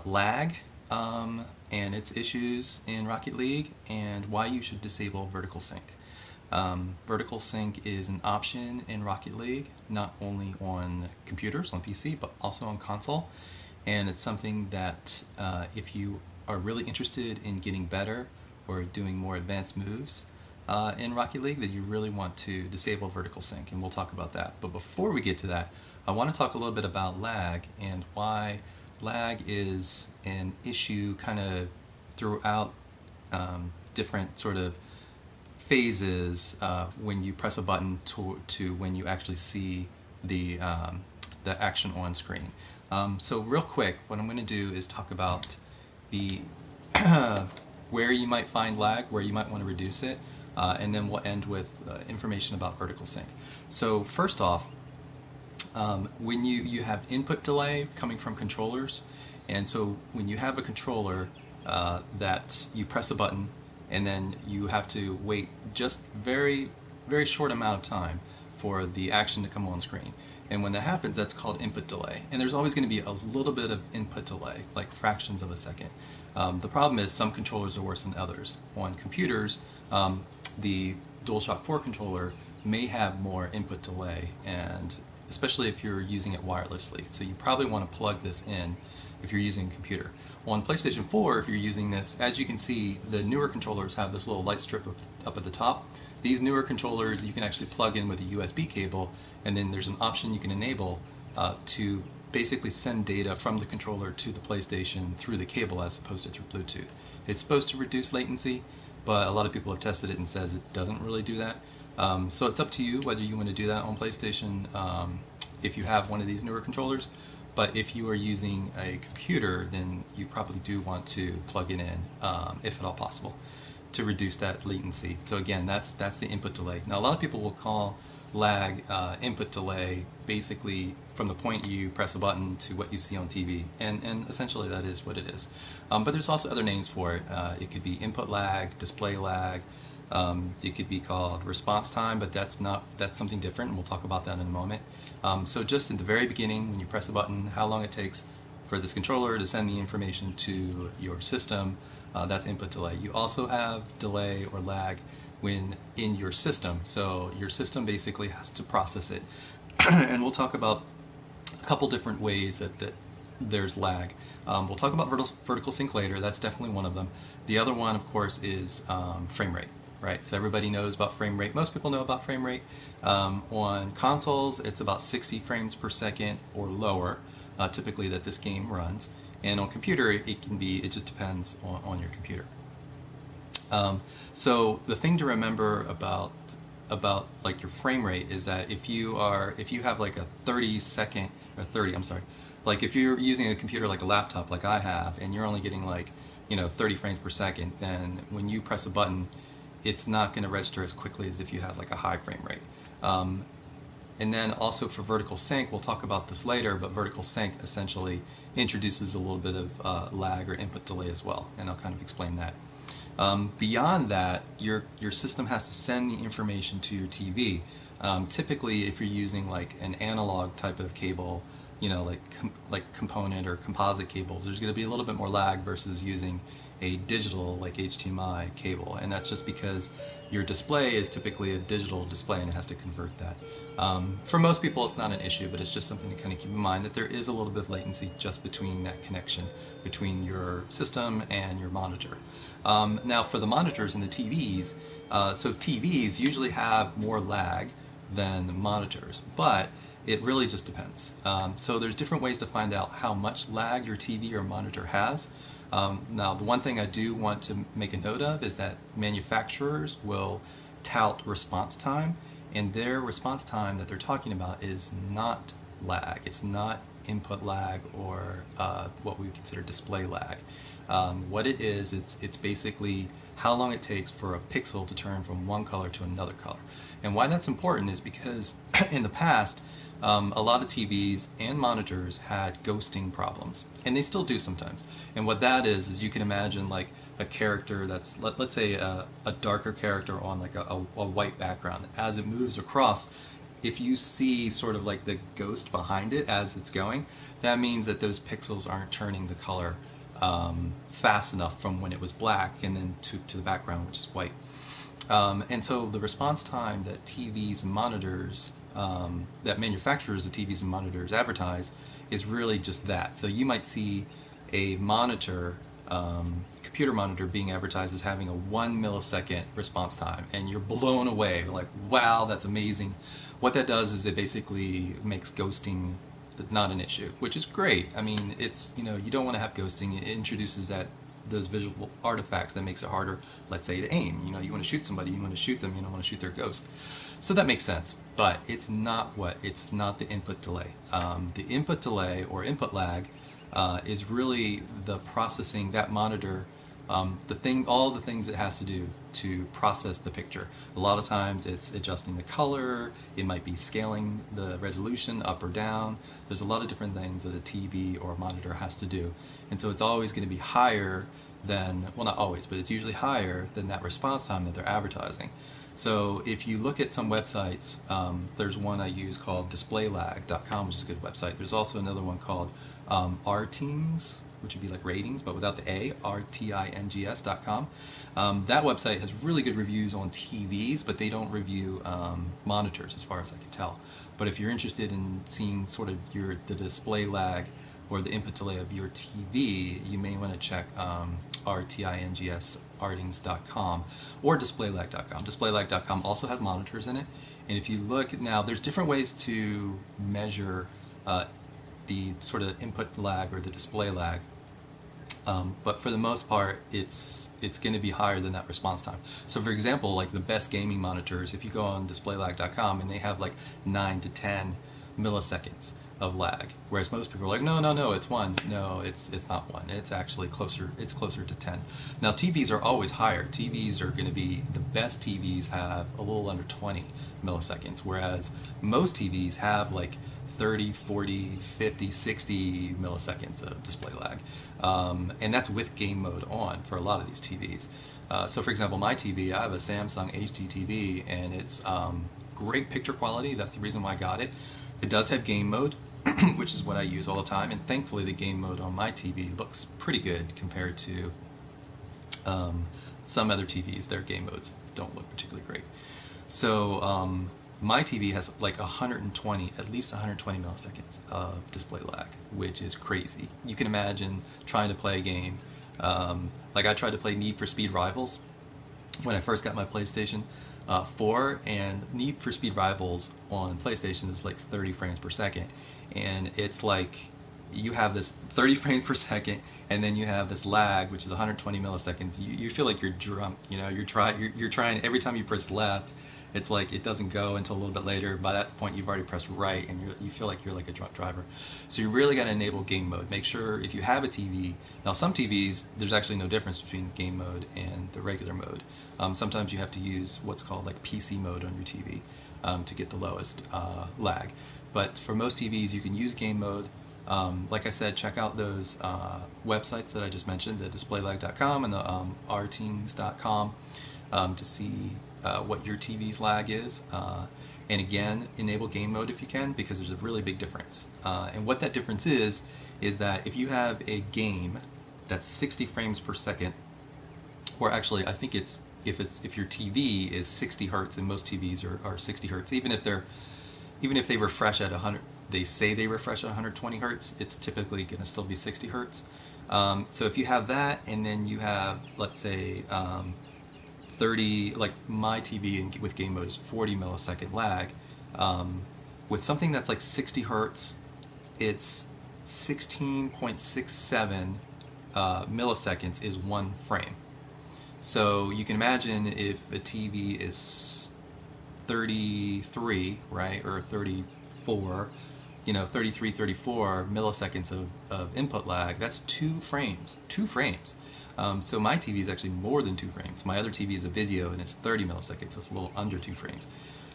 lag and its issues in Rocket League, and why you should disable vertical sync. Vertical sync is an option in Rocket League, not only on computers, on PC, but also on console. And it's something that if you are really interested in getting better or doing more advanced moves in Rocket League, that you really want to disable vertical sync, and we'll talk about that. But before we get to that, I want to talk a little bit about lag and why lag is an issue kind of throughout different sort of phases when you press a button to when you actually see the action on screen. So real quick, what I'm going to do is talk about the where you might find lag, where you might want to reduce it, and then we'll end with information about vertical sync. So first off, when you have input delay coming from controllers, and so when you have a controller that you press a button and then you have to wait just very short amount of time for the action to come on screen. And when that happens, that's called input delay. And there's always going to be a little bit of input delay, like fractions of a second. The problem is some controllers are worse than others. On computers, the DualShock 4 controller may have more input delay, and especially if you're using it wirelessly. So you probably want to plug this in if you're using a computer. On PlayStation 4, if you're using this, as you can see, the newer controllers have this little light strip up at the top. These newer controllers you can actually plug in with a USB cable, and then there's an option you can enable to basically send data from the controller to the PlayStation through the cable as opposed to through Bluetooth. It's supposed to reduce latency, but a lot of people have tested it and says it doesn't really do that. So it's up to you whether you want to do that on PlayStation if you have one of these newer controllers. But if you are using a computer, then you probably do want to plug it in, if at all possible, to reduce that latency. So again, that's the input delay. Now a lot of people will call lag input delay basically from the point you press a button to what you see on TV, and essentially that is what it is. But there's also other names for it. It could be input lag, display lag. It could be called response time, but that's something different, and we'll talk about that in a moment. So just in the very beginning, when you press a button, how long it takes for this controller to send the information to your system, that's input delay. You also have delay or lag when in your system. So your system basically has to process it. And we'll talk about a couple different ways that there's lag. We'll talk about vertical sync later. That's definitely one of them. The other one, of course, is frame rate. Right, so everybody knows about frame rate. Most people know about frame rate. On consoles, it's about 60 frames per second or lower, typically that this game runs. And on computer, it just depends on your computer. So the thing to remember about like your frame rate is that if you have like a 30-second or 30, I'm sorry, like if you're using a computer like a laptop like I have, and you're only getting like 30 frames per second, then when you press a button, it's not going to register as quickly as if you have like a high frame rate. And then also for vertical sync, we'll talk about this later, but vertical sync essentially introduces a little bit of lag or input delay as well, and I'll kind of explain that. Beyond that, your system has to send the information to your TV. Typically, if you're using like an analog type of cable, like component or composite cables, there's going to be a little bit more lag versus using a digital like HDMI cable, and that's just because your display is typically a digital display and it has to convert that. For most people it's not an issue, but it's just something to kind of keep in mind that there is a little bit of latency just between that connection between your system and your monitor. Now for the monitors and the TVs, so TVs usually have more lag than the monitors, but it really just depends. So there's different ways to find out how much lag your TV or monitor has. Now, the one thing I do want to make a note of is that manufacturers will tout response time, and their response time that they're talking about is not lag. It's not input lag or what we would consider display lag. What it is, it's basically how long it takes for a pixel to turn from one color to another color. And why that's important is because in the past, a lot of TVs and monitors had ghosting problems, and they still do sometimes. And what that is you can imagine like a character that's, let's say a darker character on like a white background. As it moves across, if you see sort of like the ghost behind it as it's going, that means that those pixels aren't turning the color fast enough from when it was black and then to the background, which is white. And so the response time that TVs and monitors, that manufacturers of TVs and monitors advertise, is really just that. So you might see a monitor, computer monitor, being advertised as having a 1 millisecond response time, and you're blown away. You're like, wow, that's amazing. What that does is it basically makes ghosting not an issue, which is great. I mean, it's, you don't want to have ghosting. It introduces those visual artifacts that makes it harder, let's say, to aim. You want to shoot somebody, you want to shoot them, you don't want to shoot their ghost. So that makes sense, but it's not the input delay. The input delay or input lag is really the processing that monitor, all the things it has to do to process the picture. A lot of times it's adjusting the color, it might be scaling the resolution up or down. There's a lot of different things that a TV or a monitor has to do. And so it's always going to be higher than, well, not always, but it's usually higher than that response time that they're advertising. So if you look at some websites, there's one I use called displaylag.com, which is a good website. There's also another one called RTings, which would be like ratings, but without the A, RTINGS.com. That website has really good reviews on TVs, but they don't review monitors as far as I can tell. But if you're interested in seeing sort of the display lag or the input delay of your TV, you may want to check RTINGS.com or displaylag.com. Displaylag.com also has monitors in it. And if you look now, there's different ways to measure the sort of input lag or the display lag. But for the most part, it's going to be higher than that response time. So for example, like the best gaming monitors, if you go on displaylag.com and they have like 9 to 10 milliseconds of lag, whereas most people are like, no, it's 1. No, it's not 1. It's actually closer to 10. Now TVs are always higher. TVs are going to be, the best TVs have a little under 20 milliseconds, whereas most TVs have like 30, 40, 50, 60 milliseconds of display lag. And that's with game mode on for a lot of these TVs. So for example, my TV, I have a Samsung HD TV, and it's great picture quality. That's the reason why I got it. It does have game mode, which is what I use all the time, and thankfully the game mode on my TV looks pretty good compared to some other TVs. Their game modes don't look particularly great. So my TV has like at least 120 milliseconds of display lag, which is crazy. You can imagine trying to play a game. Like I tried to play Need for Speed Rivals when I first got my PlayStation 4, and Need for Speed Rivals on PlayStation is like 30 frames per second, and it's like you have this 30 frames per second, and then you have this lag, which is 120 milliseconds. You feel like you're drunk. You're trying every time you press left. It's like it doesn't go until a little bit later. By that point, you've already pressed right, and you feel like you're like a drunk driver. So you really got to enable game mode. Make sure if you have a TV. Now, some TVs, there's actually no difference between game mode and the regular mode. Sometimes you have to use what's called like PC mode on your TV to get the lowest lag. But for most TVs, you can use game mode. Like I said, check out those websites that I just mentioned, the displaylag.com and the rtings.com, to see what your TV's lag is. And again, enable game mode if you can, because there's a really big difference. And what that difference is that if you have a game that's 60 frames per second, or actually I think it's if your TV is 60 hertz, and most TVs are 60 hertz, even if they refresh at 100, they say they refresh at 120 hertz, it's typically going to still be 60 hertz. So if you have that, and then you have, let's say, 30, like my TV with game mode is 40 millisecond lag. With something that's like 60 hertz, it's 16.67 milliseconds is 1 frame. So you can imagine if a TV is 33, right, or 34, 33, 34 milliseconds of input lag, that's 2 frames. So my TV is actually more than 2 frames. My other TV is a Vizio, and it's 30 milliseconds, so it's a little under 2 frames.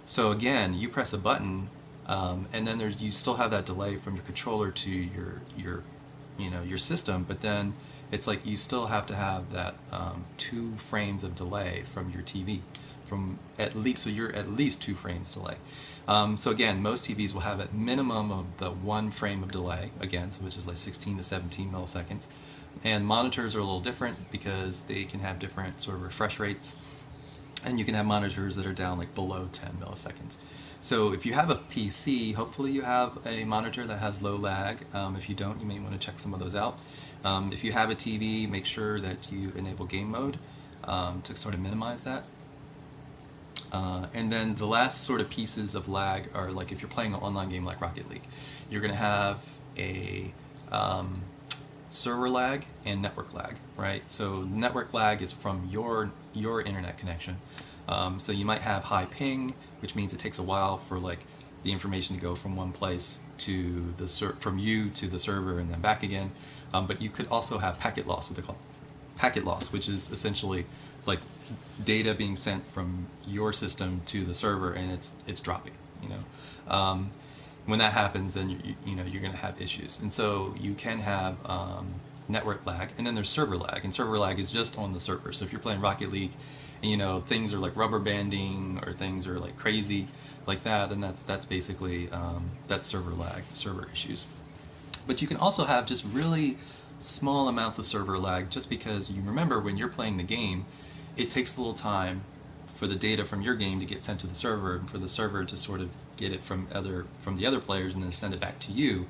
So again, you press a button, and then you still have that delay from your controller to your system, but then it's like you still have to have that 2 frames of delay from your TV from at least, so you're at least 2 frames delay. So again, most TVs will have a minimum of the 1 frame of delay, again, so which is like 16 to 17 milliseconds. And monitors are a little different because they can have different sort of refresh rates, and you can have monitors that are down like below 10 milliseconds. So if you have a PC, hopefully you have a monitor that has low lag. If you don't, you may want to check some of those out. If you have a TV, make sure that you enable game mode to sort of minimize that. And then the last sort of pieces of lag are like if you're playing an online game like Rocket League, you're going to have a server lag and network lag, right? So network lag is from your internet connection. So you might have high ping, which means it takes a while for like the information to go from one place to the from you to the server and then back again. But you could also have packet loss, what they call packet loss, which is essentially like data being sent from your system to the server and it's dropping. When that happens, then you're going to have issues, and so you can have network lag, and then there's server lag, and server lag is just on the server. So if you're playing Rocket League, and things are like rubber banding or things are like crazy like that, then that's basically that's server lag, server issues. But you can also have just really small amounts of server lag, just because you remember when you're playing the game, it takes a little time for the data from your game to get sent to the server, and for the server to sort of get it from the other players and then send it back to you.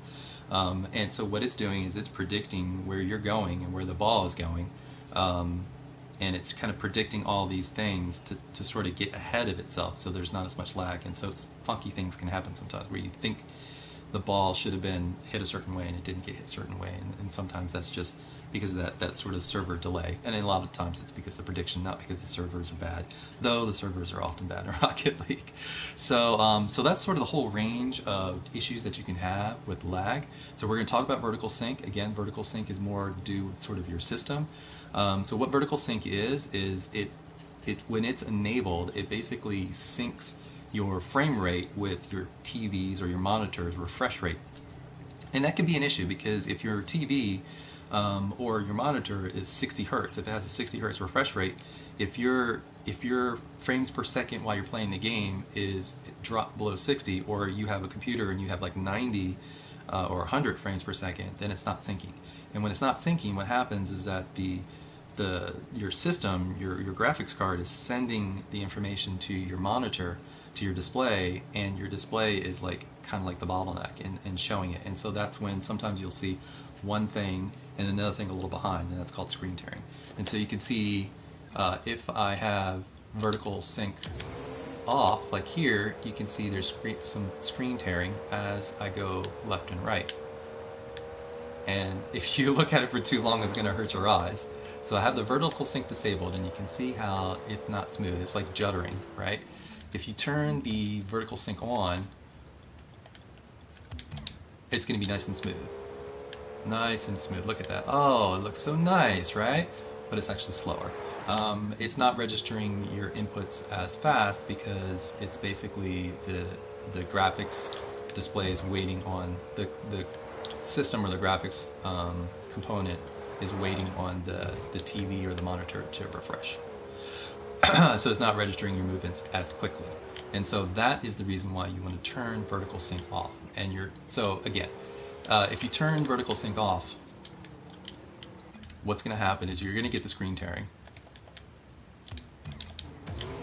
And so what it's doing is it's predicting where you're going and where the ball is going, and it's kind of predicting all these things to sort of get ahead of itself, so there's not as much lag. And so funky things can happen sometimes where you think the ball should have been hit a certain way and it didn't get hit a certain way, and sometimes that's just because of that sort of server delay, and a lot of times it's because of the prediction, not because the servers are bad, though the servers are often bad in Rocket League. So so that's sort of the whole range of issues that you can have with lag. So we're going to talk about vertical sync. Again, vertical sync is more to do with sort of your system. So what vertical sync is it when it's enabled, it basically syncs your frame rate with your TV's or your monitor's refresh rate. And that can be an issue because if your TV or your monitor is 60 hertz, if it has a 60 hertz refresh rate, if your frames per second while you're playing the game is dropped below 60, or you have a computer and you have like 90 or 100 frames per second, then it's not syncing. And when it's not syncing, what happens is that your system, your graphics card is sending the information to your monitor, to your display, and your display is like kind of like the bottleneck in showing it. And so that's when sometimes you'll see one thing and another thing a little behind, and that's called screen tearing. And so you can see if I have vertical sync off, like here, you can see there's some screen tearing as I go left and right. And if you look at it for too long, it's going to hurt your eyes. So I have the vertical sync disabled, and you can see how it's not smooth. It's like juddering, right? If you turn the vertical sync on, it's going to be nice and smooth. Nice and smooth. Look at that. Oh, it looks so nice, right? But it's actually slower. It's not registering your inputs as fast because it's basically the graphics display is waiting on the system, or the graphics component is waiting on the TV or the monitor to refresh. So it's not registering your movements as quickly. And so that is the reason why you want to turn vertical sync off. And so again, if you turn vertical sync off, what's going to happen is you're going to get the screen tearing.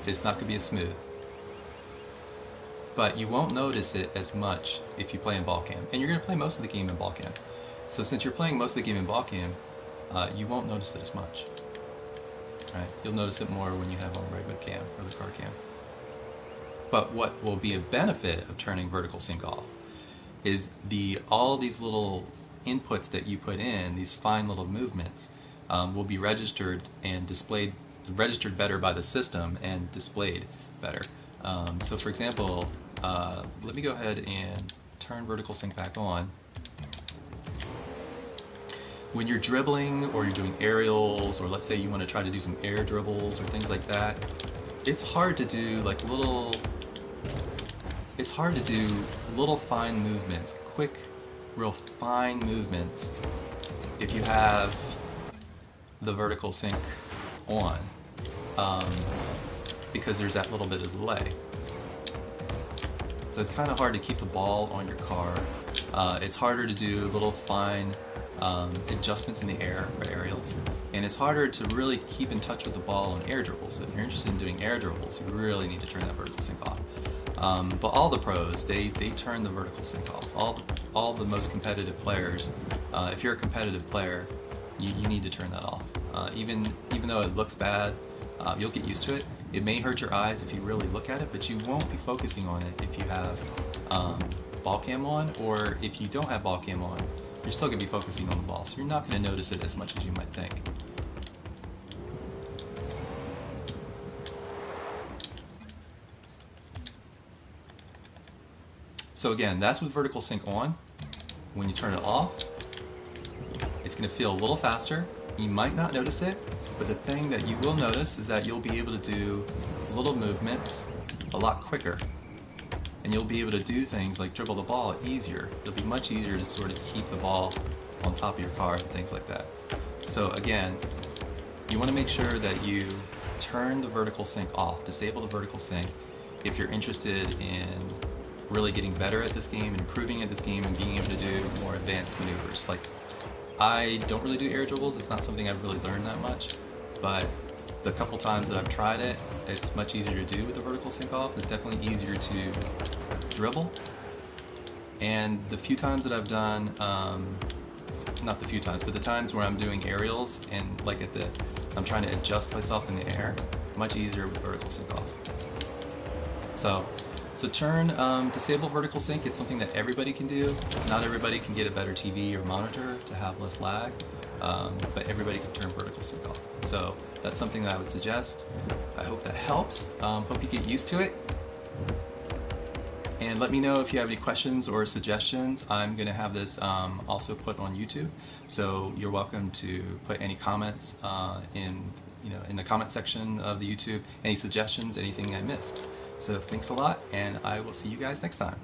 It's not going to be as smooth. But you won't notice it as much if you play in ball cam. And you're going to play most of the game in ball cam. So since you're playing most of the game in ball cam, you won't notice it as much. Right? You'll notice it more when you have on regular cam or the car cam. But what will be a benefit of turning vertical sync off is all these little inputs that you put in, these fine little movements, will be registered and registered better by the system and displayed better. So for example, let me go ahead and turn vertical sync back on. When you're dribbling or you're doing aerials, or let's say you want to try to do some air dribbles or things like that, it's hard to do little fine movements, quick, real fine movements, if you have the vertical sync on. because there's that little bit of delay. So it's kind of hard to keep the ball on your car. It's harder to do little fine adjustments in the air for aerials, and it's harder to really keep in touch with the ball on air dribbles. So if you're interested in doing air dribbles, you really need to turn that vertical sync off. But all the pros, they turn the vertical sync off. All the most competitive players, if you're a competitive player, you need to turn that off. Even though it looks bad, you'll get used to it. It may hurt your eyes if you really look at it, but you won't be focusing on it if you have ball cam on, or if you don't have ball cam on, you're still going to be focusing on the ball, so you're not going to notice it as much as you might think. So again, that's with vertical sync on. When you turn it off, it's going to feel a little faster. You might not notice it, but the thing that you will notice is that you'll be able to do little movements a lot quicker. And you'll be able to do things like dribble the ball easier. It'll be much easier to sort of keep the ball on top of your car and things like that. So again, you want to make sure that you turn the vertical sync off, disable the vertical sync if you're interested in really getting better at this game and improving at this game and being able to do more advanced maneuvers. Like, I don't really do air dribbles, it's not something I've really learned that much, but the couple times that I've tried it, it's much easier to do with the vertical sync off. It's definitely easier to dribble. And the few times that I've done, not the few times, but the times where I'm doing aerials and like I'm trying to adjust myself in the air, much easier with vertical sync off. So disable vertical sync. It's something that everybody can do. Not everybody can get a better TV or monitor to have less lag, but everybody can turn vertical sync off. So that's something that I would suggest. I hope that helps. Hope you get used to it. And let me know if you have any questions or suggestions. I'm going to have this also put on YouTube, so you're welcome to put any comments in the comment section of the YouTube, any suggestions, anything I missed. So thanks a lot, and I will see you guys next time.